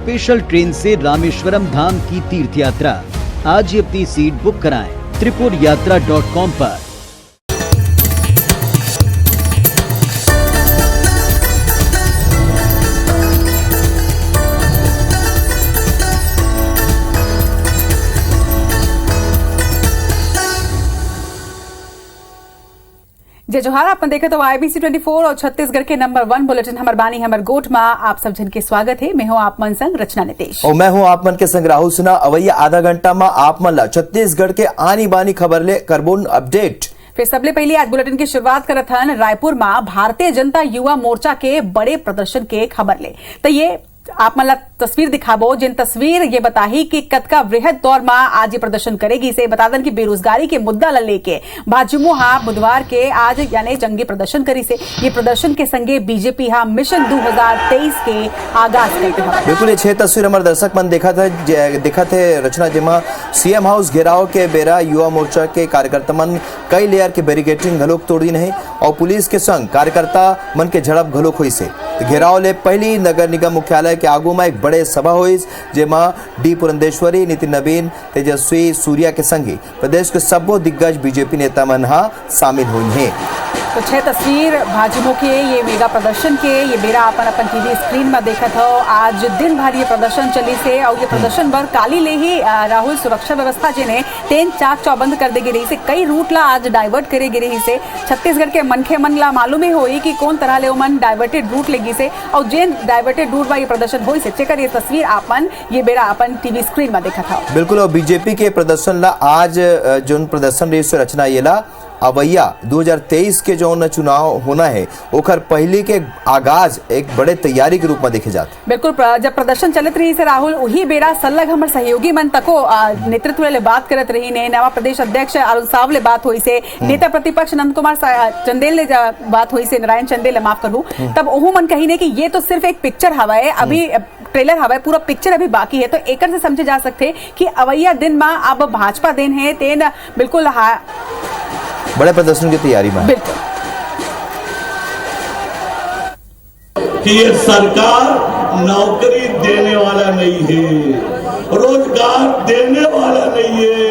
Special train से रामेश्वरम धाम की तीर्थ यात्रा। आज ही अपनी सीट बुक कराएं त्रिपुरयात्रा.com पर। जय जोहार। आपने देखा तो IBC 24 और छत्तीसगढ़ के नंबर 1 बुलेटिन हमर बानी हमर गोठ में आप सब जन के स्वागत है। मैं हूं आप मन संग रचना नितेश और मैं हूं आप मन के संग राहुल सिन्हा। अवैया आधा घंटा में आप मन ला छत्तीसगढ़ के आनी बानी खबर ले करबोन अपडेट। फिर सबले पहले आज बुलेटिन की शुरुआत करत हन रायपुर में भारतीय जनता युवा मोर्चा के बड़े प्रदर्शन के खबर ले। तो ये आप मन ला तस्वीर दिखाबो, जिन तस्वीर ये बताही कि कतका वृहद तौर में आज ये प्रदर्शन करेगी। से बता दन कि बेरोजगारी के मुद्दा ला लेके भाजपा हा बुधवार के आज यानी जंगी प्रदर्शन करी से। ये प्रदर्शन के संगे बीजेपी हा मिशन 2023 के आगाज करते हैं। बिल्कुल ये 6 तस्वीर हमारे दर्शक मन देखा थे रचना, जिमा सीएम हाउस घेराव के बेरा युवा मोर्चा के कार्यकर्ता मन कई लेयर के बैरिकेडिंग घलोक तोड़ दी नहीं और पुलिस के संग कार्यकर्ता मन के झड़प घलोक हुई से। घेराव ले पहली नगर निगम मुख्यालय के आगू में एक बड़े सभा हुई, जेमा डी पुरंदेश्वरी, नितिन नवीन, तेजस्वी सूर्या के संगी प्रदेश के सबो दिग्गज बीजेपी नेता मन शामिल हुई हैं। तो 6 तस्वीर भाजपा के ये मेगा प्रदर्शन के ये बेरा अपन टीवी स्क्रीन में देखत हो। आज दिन भर ये प्रदर्शन चली से और ये प्रदर्शन भर काली ले ही राहुल सुरक्षा व्यवस्था जिन्हें तेन चाक चौबंद कर दे रही से कई रूट ला आज डाइवर्ट करे गिरी से। छत्तीसगढ़ के मनखे मन ला मालूम ही होई कि कौन तरह ले मन डाइवर्टेड रूट लेगी से और जेन डाइवर्टेड रूट ये प्रदर्शन हुई से। चेकर ये तस्वीर आपन ये बेरा अपन टीवी स्क्रीन में देखा था। बिल्कुल। और बीजेपी के प्रदर्शन ला आज जो प्रदर्शन रही से रचना ये ला अवैया 2023 के जो चुनाव होना है ओकर पहले के आगाज एक बड़े तैयारी के रूप में देखे जाते। बिल्कुल। जब प्रदर्शन चलत रही से राहुल वही बेरा सल्लग हमर सहयोगी मन तको नेतृत्व ले बात करत रही ने। नवा प्रदेश अध्यक्ष अरुण साव ले बात हुई से, नेता प्रतिपक्ष नंद कुमार चंदेल ले बात हुई से, नारायण चंदेल माफ करू। तब ओहू मन कही ने कि ये तो सिर्फ एक पिक्चर हवाए, अभी ट्रेलर हवाए, पूरा पिक्चर अभी बाकी है। तो एकर से समझे जा सकते कि अवैया दिन में अब भाजपा दिन है तेन बिल्कुल बड़े प्रदर्शन की तैयारी में। बिल्कुल कि ये सरकार नौकरी देने वाला नहीं है, रोजगार देने वाला नहीं है।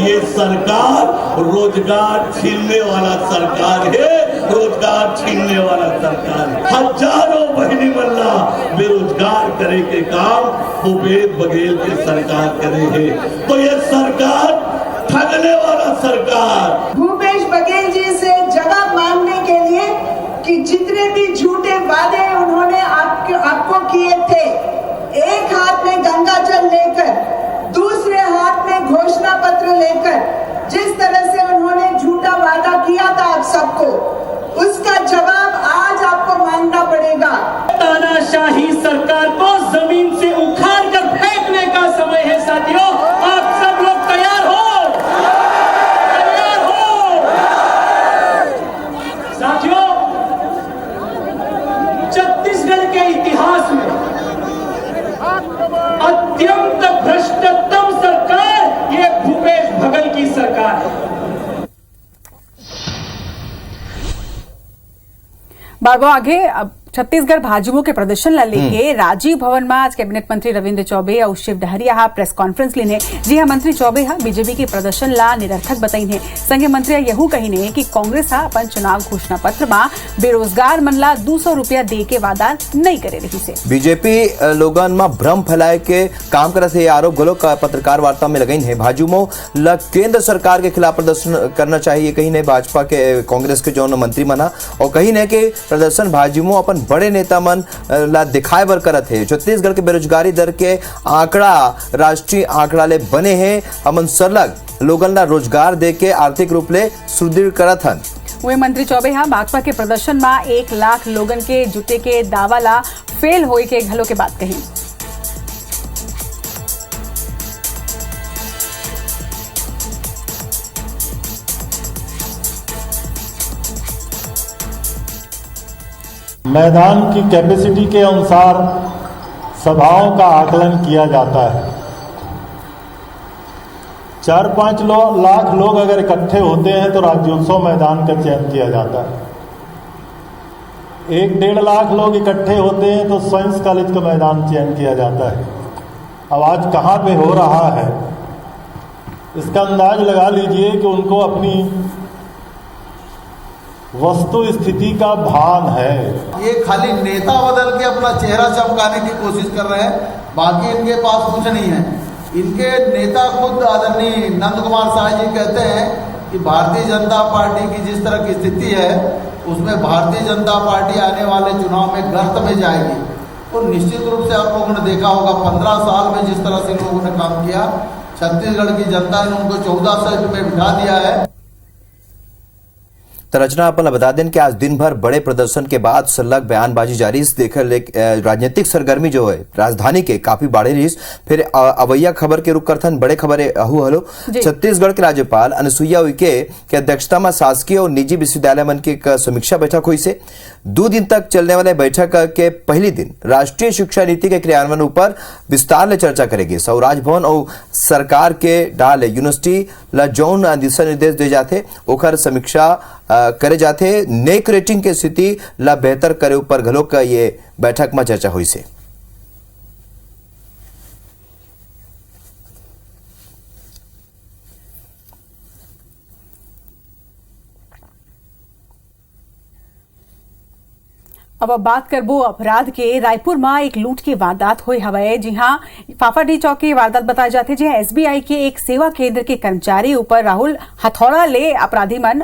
ये सरकार रोजगार छीनने वाला सरकार है, रोजगार छीनने वाला सरकार है। हजारों बहनी मल्ला बेरोजगार करे के काम भूपेश बघेल के सरकार करे है। तो ये सरकार ठगने वाला सरकार। भूपेश बघेल जी से जवाब मांगने के लिए कि जितने भी झूठे वादे उन्होंने आपको किए थे, एक हाथ में गंगा जल लेकर दूसरे हाथ में घोषणा पत्र लेकर जिस तरह से उन्होंने झूठा वादा किया था आप सबको, उसका जवाब आज आपको मांगना पड़ेगा। तानाशाही सरकार को जमीन से उखाड़ कर फेंकने का समय है साथियों। आप सब लोग तैयार हो? साथियों, छत्तीसगढ़ के इतिहास में अत्यंत भ्रष्टतम सरकार ये भूपेश बघेल की सरकार है। बार आगे छत्तीसगढ़ भाजपा के प्रदर्शन ला लेके राजीव भवन में आज कैबिनेट मंत्री रविंद्र चौबे और शिव डहरिया प्रेस कॉन्फ्रेंस लेने। जी हाँ, मंत्री चौबे बीजेपी के प्रदर्शन ला निरर्थक बताई है। संघ मंत्री यहू कही ने कि कांग्रेस अपन चुनाव घोषणा पत्र में बेरोजगार मन ला 200 रुपया दे के वादा नहीं करे रही से। बीजेपी लोगन में भ्रम फैलाए के काम करत है, आरोप गलो का पत्रकार वार्ता में लगाई है। भाजपा ला केंद्र सरकार के खिलाफ प्रदर्शन करना चाहिए कहीं ने भाजपा के कांग्रेस के जो मंत्री मना, और कहीं ने कि प्रदर्शन भाजपा अपन बड़े नेता मन ला दिखाए बर करत है। छत्तीसगढ़ के बेरोजगारी दर के आंकड़ा राष्ट्रीय आंकड़ा ले बने हैं। हमन सरलग लोगन ला रोजगार दे के आर्थिक रूप ले सुदृढ़ करत हन। वे मंत्री चौबे भाजपा के प्रदर्शन में 1 लाख लोगन के जुटे के दावा ला फेल होए के घलो के बात कही। मैदान की कैपेसिटी के अनुसार सभाओं का आकलन किया जाता है। 4-5 लाख लोग अगर इकट्ठे होते हैं तो राज्योत्सव मैदान का चयन किया जाता है। 1-1.5 लाख लोग इकट्ठे होते हैं तो साइंस कॉलेज का मैदान चयन किया जाता है। अब आज कहाँ पे हो रहा है इसका अंदाज लगा लीजिए कि उनको अपनी वस्तु स्थिति का भान है। ये खाली नेता बदल के अपना चेहरा चमकाने की कोशिश कर रहे हैं, बाकी इनके पास कुछ नहीं है। इनके नेता खुद आदरणीय नंद कुमार साह जी कहते हैं कि भारतीय जनता पार्टी की जिस तरह की स्थिति है उसमें भारतीय जनता पार्टी आने वाले चुनाव में गर्त में जाएगी। तो निश्चित रूप से आप लोगों ने देखा होगा 15 साल में जिस तरह से लोगों ने काम किया, छत्तीसगढ़ की जनता ने उनको 14 सीट में बिठा दिया है। तो रचना अपन बता दें कि आज दिन भर बड़े प्रदर्शन के बाद सल्लग बयानबाजी जारी देखकर राजनीतिक सरगर्मी जो है राजधानी के काफी बाढ़े रही। फिर अवैया खबर के रुख करथन बड़े खबर अहू हलो। छत्तीसगढ़ के राज्यपाल अनुसुईया उइके के अध्यक्षता में शासकीय और निजी विश्वविद्यालय मन की समीक्षा बैठक हुई से 2 दिन तक चलने वाले बैठक के पहले दिन राष्ट्रीय शिक्षा नीति के क्रियान्वयन ऊपर विस्तार ले चर्चा करेगी। सौ राजभवन और सरकार के डाल यूनिवर्सिटी ला जौन दिशा निर्देश दे जाते ओकर समीक्षा करे जाते नेक रेटिंग के स्थिति ला बेहतर करे ऊपर घलो का ये बैठक में चर्चा हुई से। अब बात करबो अपराध के। रायपुर में एक लूट की वारदात हुई हवे, जी हाँ फाफाडी चौक की वारदात बताई जाती है, जी एसबीआई के एक सेवा केंद्र के कर्मचारी ऊपर राहुल हथौड़ा ले अपराधी मन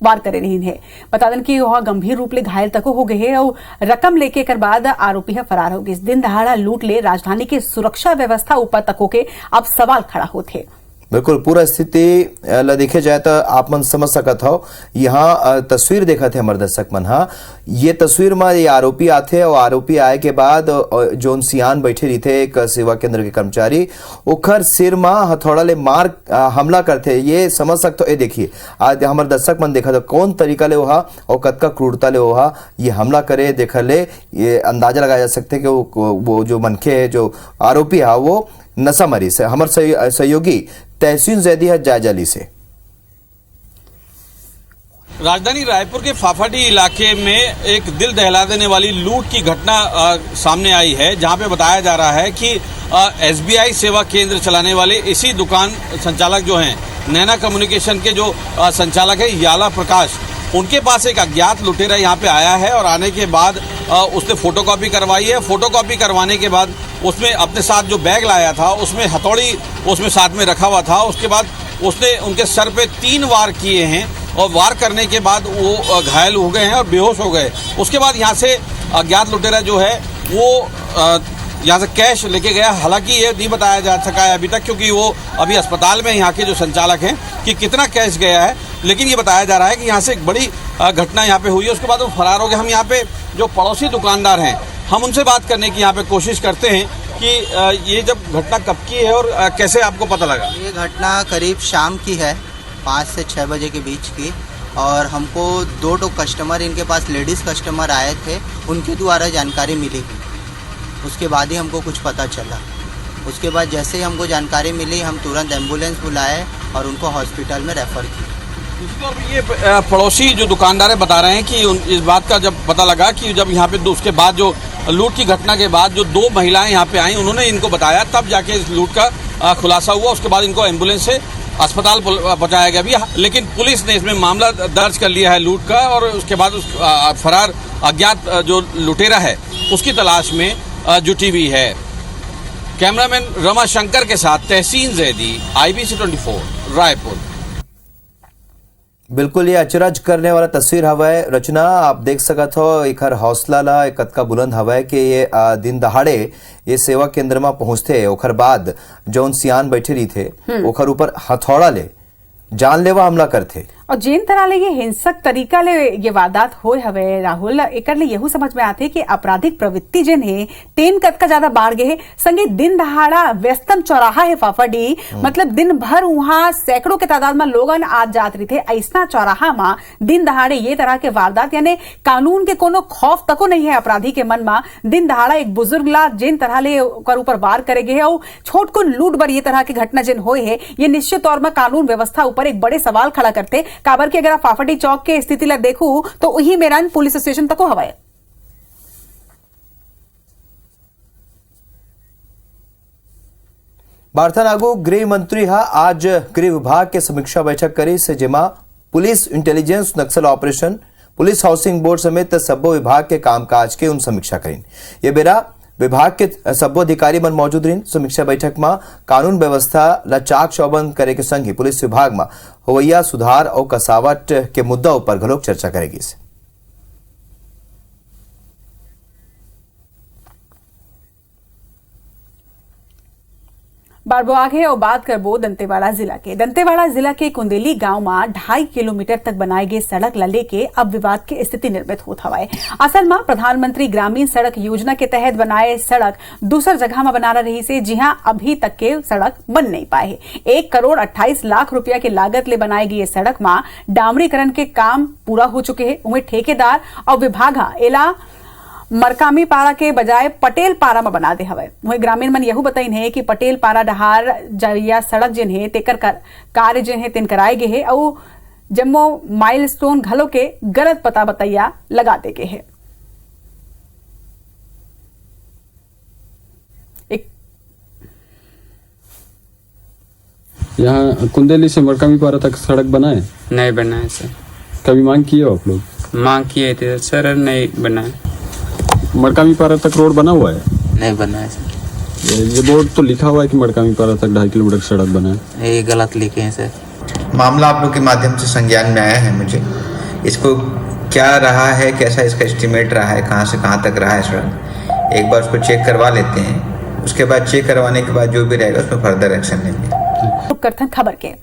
वार करे रही है। बता दें कि वह गंभीर रूप ले घायल तक हो गए है और रकम लेके कर बाद आरोपी है फरार हो गए। इस दिन दहाड़ा लूट ले राजधानी की सुरक्षा व्यवस्था ऊपर तक के अब सवाल खड़ा होते। बिल्कुल पूरा स्थिति ला देखे जाए तो आप मन समझ सकत हो। यहाँ तस्वीर देखा थे हमारे दर्शक मन। हाँ, ये तस्वीर में ये आरोपी आते और आरोपी आए के बाद जोन सियान बैठे रही थे एक सेवा केंद्र के कर्मचारी ओखर सिर में हथौड़ा ले मार हमला करते। ये समझ सकते हो। ये देखिए आज हमारे दर्शक मन देखा तो कौन तरीका ले वहा और कतका क्रूरता ले वहा ये हमला करे देखा ले। ये अंदाजा लगाया जा सकते कि वो जो मनखे है जो आरोपी है वो नशा मरी से। हमारे सहयोगी तहसीन जैदी है जायजाली से। राजधानी रायपुर के फाफाडी इलाके में एक दिल दहला देने वाली लूट की घटना सामने आई है, जहां पे बताया जा रहा है कि एसबीआई सेवा केंद्र चलाने वाले इसी दुकान संचालक जो हैं नैना कम्युनिकेशन के जो संचालक है याला प्रकाश, उनके पास एक अज्ञात लुटेरा यहाँ पे आया है और आने के बाद उसने फोटोकॉपी करवाई है। फोटोकॉपी करवाने के बाद उसमें अपने साथ जो बैग लाया था उसमें हथौड़ी उसमें साथ में रखा हुआ था। उसके बाद उसने उनके सर पे 3 वार किए हैं और वार करने के बाद वो घायल हो गए हैं और बेहोश हो गए। उसके बाद यहाँ से अज्ञात लुटेरा जो है वो यहाँ से कैश लेके गया। हालांकि ये नहीं बताया जा सका है अभी तक, क्योंकि वो अभी अस्पताल में यहाँ के जो संचालक हैं कि कितना कैश गया है, लेकिन ये बताया जा रहा है कि यहाँ से एक बड़ी घटना यहाँ पे हुई है। उसके बाद वो फरार हो गए। हम यहाँ पे जो पड़ोसी दुकानदार हैं हम उनसे बात करने की यहाँ पे कोशिश करते हैं कि ये जब घटना कब की है और कैसे आपको पता लगा? ये घटना करीब शाम की है, 5 से 6 बजे के बीच की, और हमको 2 कस्टमर इनके पास लेडीज़ कस्टमर आए थे, उनके द्वारा जानकारी मिली। उसके बाद ही हमको कुछ पता चला। उसके बाद जैसे ही हमको जानकारी मिली हम तुरंत एम्बुलेंस बुलाए और उनको हॉस्पिटल में रेफ़र किया। ये पड़ोसी जो दुकानदार बता रहे हैं कि इस बात का जब पता लगा कि जब यहाँ पे उसके बाद जो लूट की घटना के बाद जो 2 महिलाएं यहाँ पे आई, उन्होंने इनको बताया, तब जाके इस लूट का खुलासा हुआ। उसके बाद इनको एम्बुलेंस से अस्पताल पहुंचाया गया भी, लेकिन पुलिस ने इसमें मामला दर्ज कर लिया है लूट का। और उसके बाद उस फरार अज्ञात जो लुटेरा है उसकी तलाश में जुटी हुई है। कैमरामैन रमा शंकर के साथ तहसीन जैदी, IBC 24 रायपुर। बिल्कुल ये अचरज करने वाला तस्वीर हवा है। रचना आप देख सकत हो एक हर हौसला ला एक कतका बुलंद हवा है कि ये दिन दहाड़े ये सेवा केंद्र में पहुंचते ओखर बाद जौन सियान बैठे रही थे ओखर ऊपर हथौड़ा ले जानलेवा हमला करते। और जेन तरह ले ये हिंसक तरीका ले ये वारदात होए हवे राहुल, एकर ले यहू समझ में आते कि आपराधिक प्रवृत्ति जेन है तेन कद का ज्यादा बाढ़ गए है। संगे दिन दहाड़ा व्यस्तम चौराहा है फाफाडी, मतलब दिन भर वहां सैकड़ों के तादाद में लोगन आज जात रही थे। ऐसा चौराहा में दिन दहाड़े ये तरह के वारदात, यानी कानून के कोनो खौफ तको नहीं है अपराधी के मन में। दिन दहाड़ा एक बुजुर्ग ला जेन तरह ले ओकर ऊपर वार करे गए है और छोटकुन लूट बर ये तरह की घटना जेन होए है, ये निश्चित तौर में कानून व्यवस्था ऊपर एक बड़े सवाल खड़ा करते। काबर की अगर आप फाफाडी चौक के स्थिति ला देखू तो वही मेरन पुलिस स्टेशन तक हवा है। बारथन आगू गृह मंत्री आज गृह विभाग के समीक्षा बैठक करी से जेमा पुलिस इंटेलिजेंस नक्सल ऑपरेशन पुलिस हाउसिंग बोर्ड समेत सब्बो विभाग के कामकाज के उन समीक्षा करीन। ये बेरा विभाग के सब्बो अधिकारी मन मौजूद रहीन। समीक्षा बैठक में कानून व्यवस्था ला चाक चौबंद करे के संग ही पुलिस विभाग में होवैया सुधार और कसावट के मुद्दा पर घलोक चर्चा करेगी। बारबो आगे और बात करबो दंतेवाड़ा जिला के कुंदेली गांव में 2.5 किलोमीटर तक बनाए गए सड़क ला लेके अब विवाद की स्थिति निर्मित होत हवाए। असल में प्रधानमंत्री ग्रामीण सड़क योजना के तहत बनाए सड़क दूसर जगह में बनाना रही से जहां अभी तक के सड़क बन नहीं पाए। 1 करोड़ 28 लाख रुपया के लागत ले बनाई गई सड़क में डामरीकरण के काम पूरा हो चुके हैं। उन्हें ठेकेदार और विभाग एला मरकामी पारा के बजाय पटेल पारा में बना दे हवे। वही ग्रामीण मन यहू बताइन है कि पटेल पारा डहार जरिया सड़क जिन है तेकर कार्य जिन है तेन कराए गए है और जम्मो माइलस्टोन घलो के गलत पता बताइया लगा दे गए है। यहाँ कुंदेली से मरकामी पारा तक सड़क बनाए नहीं बनाए सर। कभी मांग किए हो आप लोग? मांग किए थे सर, नहीं बनाए। मरकामी पारा तक रोड बना हुआ है? नहीं बना है सर। ये बोर्ड तो लिखा हुआ है कि मरकामी पारा तक 2.5 किलोमीटर सड़क बना है। ये गलत लिखे हैं सर। मामला आप लोग के माध्यम से संज्ञान में आया है। मुझे इसको क्या रहा है, कैसा इसका एस्टिमेट रहा है, कहाँ से कहाँ तक रहा है सड़क, एक बार उसको चेक करवा लेते हैं। उसके बाद चेक करवाने के बाद जो भी रहेगा उसमें फर्दर एक्शन लेंगे। खबर के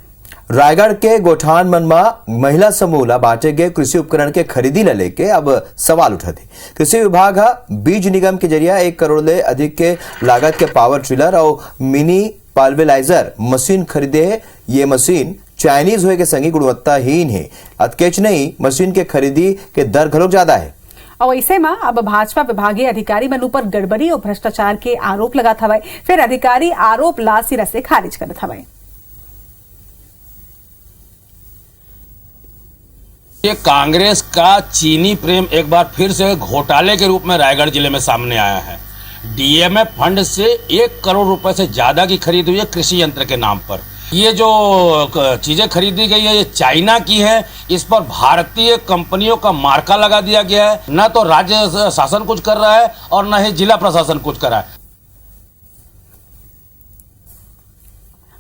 रायगढ़ के गोठान मन में महिला समूह ला बांटे गए कृषि उपकरण के खरीदी ला लेके अब सवाल उठा थे। कृषि विभाग बीज निगम के जरिए 1 करोड़ ले अधिक के लागत के पावर ट्रिलर और मिनी पल्वेराइजर मशीन खरीदे है। ये मशीन चाइनीज हुए के संगी गुणवत्ताहीन है। अतकेच नहीं, मशीन के खरीदी के दर घलोक ज्यादा है। और ऐसे में अब भाजपा विभागीय अधिकारी मन ऊपर गड़बड़ी और भ्रष्टाचार के आरोप लगात हवे। फिर अधिकारी आरोप ला सिरा से खारिज करत हवे। ये कांग्रेस का चीनी प्रेम एक बार फिर से घोटाले के रूप में रायगढ़ जिले में सामने आया है। डीएमएफ फंड से 1 करोड़ रुपए से ज्यादा की खरीद हुई है कृषि यंत्र के नाम पर। ये जो चीजें खरीदी गई है ये चाइना की है। इस पर भारतीय कंपनियों का मार्का लगा दिया गया है। न तो राज्य शासन कुछ कर रहा है और न ही जिला प्रशासन कुछ कर रहा है।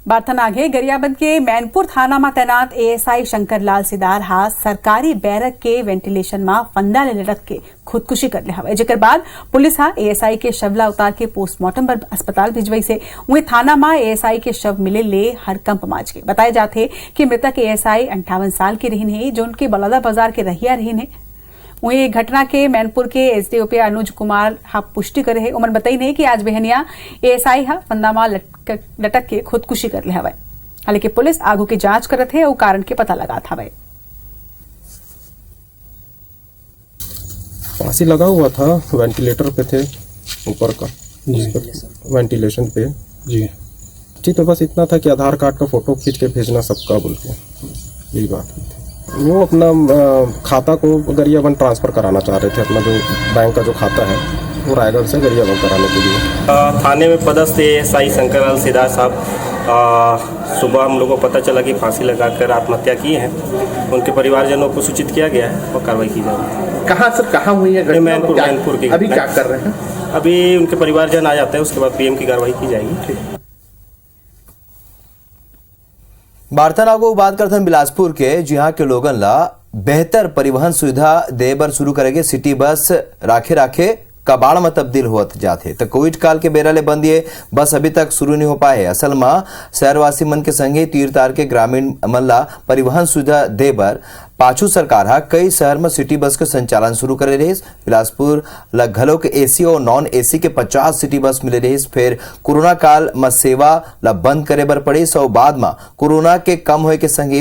बातन आगे गरियाबंद के मैनपुर थाना में तैनात एएसआई शंकर लाल सिदार सरकारी बैरक के वेंटिलेशन में फंदा ले लटक के खुदकुशी कर ले हवे। जेकर बाद पुलिस एएसआई के शवला उतार के पोस्टमार्टम पर अस्पताल भिजवाई से वही थाना में एएसआई के शव मिले ले हड़कंप माच के। बताए जाते कि मृतक एएसआई 58 साल के रहीन है जो उनके बलौदा बाजार के रहिया रहीन है। वही घटना के मैनपुर के एसडीओपी अनुज कुमार पुष्टि करे है। उमन बताई नहीं कि आज बेहनिया एएसआई फंदामा लटक के खुदकुशी कर ले हवे। हालांकि पुलिस आगू की जांच करत है और कारण के पता लगा था। फांसी लगा हुआ था, वेंटिलेटर पे थे ऊपर का वेंटिलेशन पे जी। ठीक, तो बस इतना था कि आधार कार्ड का फोटो खींच के भेजना सबका बोल के, यही बात थी। वो अपना खाता को गरियाबंद ट्रांसफर कराना चाह रहे थे। अपना जो बैंक का जो खाता है वो रायगढ़ से गरियाबंद कराने के लिए। थाने में पदस्थ एएसआई शंकर लाल सिदार साहब सुबह हम लोगों को पता चला कि फांसी लगाकर आत्महत्या की है। उनके परिवारजनों को सूचित किया गया है और कार्रवाई की जाएगी। कहाँ सर, कहाँ हुई है? मैनपुर की। अभी क्या कर रहे हैं? अभी उनके परिवारजन आ जाते हैं, उसके बाद पीएम की कार्रवाई की जाएगी। बारथन आगो बात करथन बिलासपुर के, जहां के लोगन ला बेहतर परिवहन सुविधा दे बर शुरू करेंगे सिटी बस राखे कबाड़ में तब्दील होत जाते। तो कोविड काल के बेरा ले बंद ये बस अभी तक शुरू नहीं हो पाए। असल में शहरवासी मन के संगे तीर तार के ग्रामीण मन ला परिवहन सुविधा दे बर पाछू सरकार कई शहर में सिटी बस के संचालन शुरू करे रही। बिलासपुर घलो के एसी और नॉन एसी के 50 सिटी बस मिले रही। फिर कोरोना काल में सेवा ला बंद करे बर पड़ी। सौ बाद में कोरोना के कम होए के संगे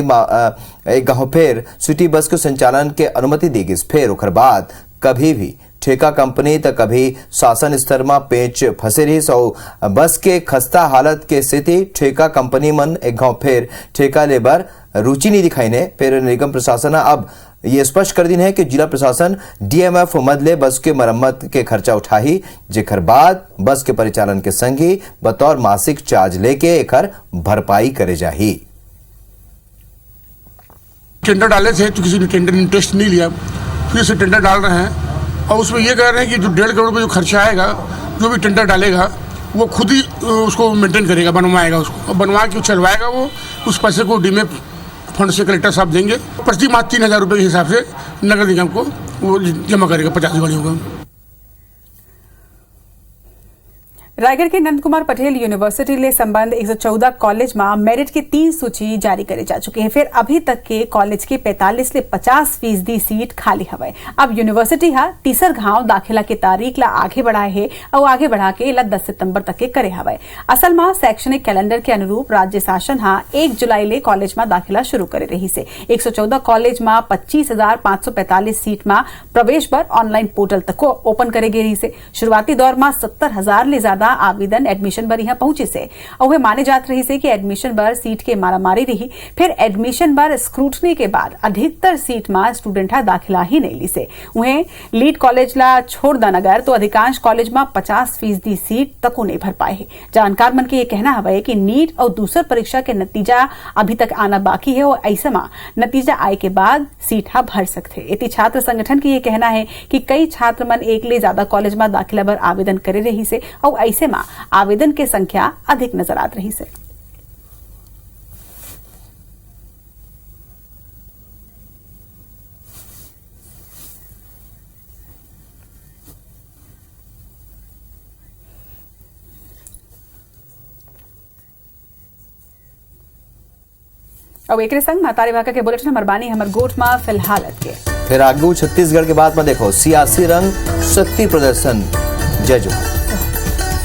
एक गाँव फिर सिटी बस के संचालन के अनुमति दी गई। फिर ओकर बाद कभी भी ठेका कंपनी तो कभी शासन स्तर में पेच फंसे रही। और बस के खस्ता हालत के स्थिति ठेका कंपनी मन एक गाँव फिर ठेका लेबर रुचि नहीं दिखाई ने। फिर निगम प्रशासन अब ये स्पष्ट कर दिन है कि जिला प्रशासन डीएमएफ मदले बस के मरम्मत के खर्चा उठाही, जेकर बाद बस के परिचालन के संग ही बतौर मासिक चार्ज लेके एकर भरपाई करे जाही। टेंडर डाले थे तो किसी ने टेंडर इंटरेस्ट नहीं लिया, फिर से टेंडर डाल रहे हैं और उसमें ये कह रहे हैं कि जो 1.5 करोड़ रुपये जो खर्चा आएगा, जो भी टेंडर डालेगा वो खुद ही उसको मेंटेन करेगा, बनवाएगा उसको, बनवा के चलवाएगा। वो उस पैसे को डीएमएफ फंड से कलेक्टर साहब देंगे। प्रति माह 3,000 रुपये के हिसाब से नगर निगम को वो जमा करेगा 50 गाड़ियों का। रायगढ़ के नंद कुमार पटेल यूनिवर्सिटी ले संबंध 114 कॉलेज में मेरिट की 3 सूची जारी करे जा चुकी है। फिर अभी तक के कॉलेज के 45 ले 50% सीट खाली हवे। अब यूनिवर्सिटी हा तीसर घाव दाखिला के तारीख ला आगे बढ़ाए है और आगे बढ़ा के ला 10 सितंबर तक के करे हवे। असल में शैक्षणिक कैलेंडर के अनुरूप राज्य शासन हा 1 जुलाई ले कॉलेज में दाखिला शुरू करे रही से 114 कॉलेज में 25,545 सीट में प्रवेश पर ऑनलाइन पोर्टल तक को ओपन करे गई रही से। शुरुआती दौर में 70,000 ले ज्यादा आवेदन एडमिशन बर यहाँ पहुंचे से और वे माने जात रही से कि एडमिशन बर सीट के मारामारी रही। फिर एडमिशन बर स्क्रूटनी के बाद अधिकतर सीट में स्टूडेंट दाखिला ही नहीं ली से। उन्हें लीड कॉलेज ला छोड़ द नगर तो अधिकांश कॉलेज में 50% सीट तक नहीं भर पाए है। जानकार मन के ये कहना है कि नीट और दूसर परीक्षा के नतीजा अभी तक आना बाकी है और ऐसे में नतीजा आए के बाद सीट भर सकते। इति छात्र संगठन की ये कहना है कि कई छात्र मन एक ले ज्यादा कॉलेज में दाखिला बर आवेदन करे रही से और ऐसे में आवेदन की संख्या अधिक नजर आत रही से। और एक संग महतारी भाका के बुलेटिन हमर बानी हमर गोठ में फिलहाल के फिर आगू छत्तीसगढ़ के बाद में देखो सियासी रंग शक्ति प्रदर्शन। जय जोहार।